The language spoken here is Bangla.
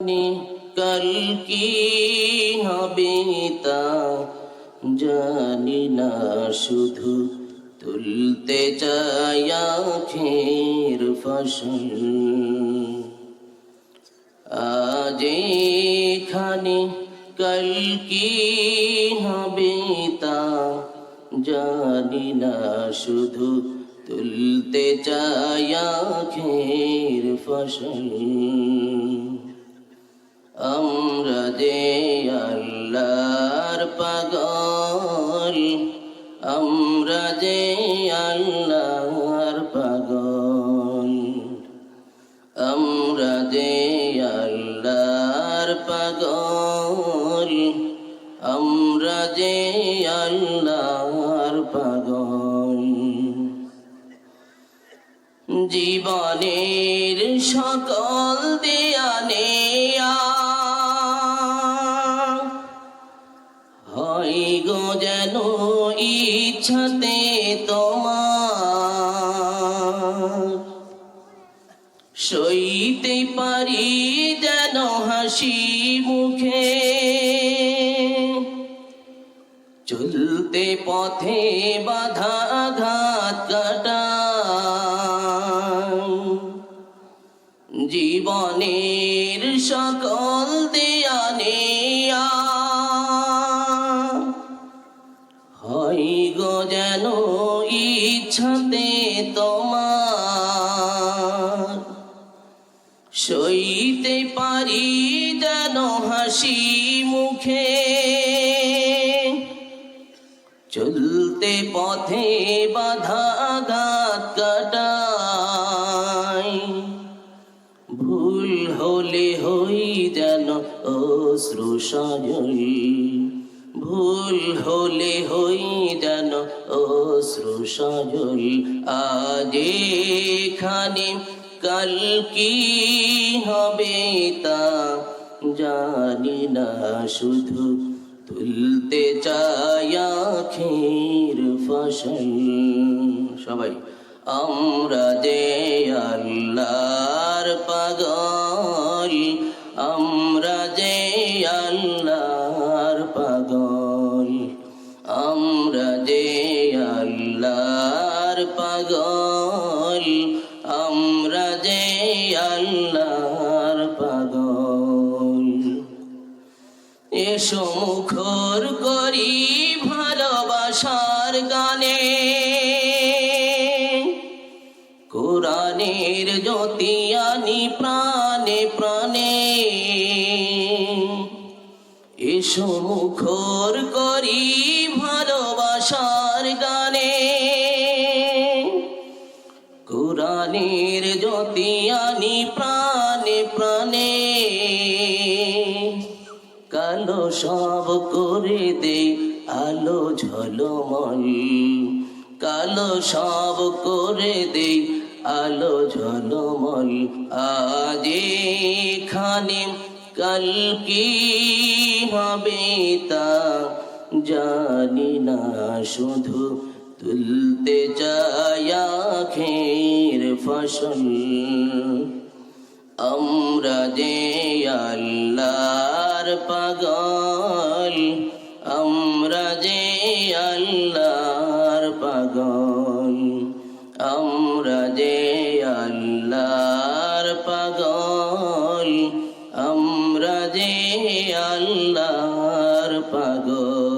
কাল কি হবে তা জানি না, শুধু তুলতে চাই আখের ফসল। আজ এখানে কাল কি হবে তা জানি না, শুধু তুলতে চাই আখের ফসল। আমরা যে আল্লাহর পাগল, আমরা যে আল্লাহর পাগল, আমরা যে আল্লাহর পাগল, আমরা যে আল্লাহর পাগল। জীবনের সকল দেয়ানে হয় গো যেন ইচ্ছাতে তোমার, সইতে পারি যেন হাসি মুখে, চলতে পথে বাধা আঘাত কাটা। জীবনের সকল দেয়ানে হয় গো যেন ইচ্ছাতে তোমার, সইতে পারি যেন হাসি মুখে, চলতে পথে বাধা আঘাত কাটাই। ভুল হলে হই যেন অশ্রু সজল, ভুল হলে হই যেন অশ্রু সজল। আজ এখানে কাল কি হবে তা জানি না, শুধু তুলতে চাই আখের ফসল। সবাই আমরা যে আল্লাহর পাগল, আমরা যে আল্লাহর পাগল, আমরা যে আল্লাহর পাগল, আমরা যে আল্লাহর পাগল। এসো মুখর করি ভালোবাসার গানে, কোরআনের জ্যোতি আনি প্রাণে প্রাণে। এসো মুখর করি ভালোবাসার গানে, কোরআনের জ্যোতি আনি প্রাণে প্রাণে। কালো সব করে দে আলো ঝলমল, কালো সব করে দে আলো ঝলমল। আজ এখানে কাল কি হবে তা জানি না, শুধু তুলতে চাই আখের ফসল। আমরা যে আল্লাহর পাগল, আমরা যে আল্লাহর পাগল, আমরা যে আল্লাহর পাগল, আমরা যে আল্লাহর পাগল।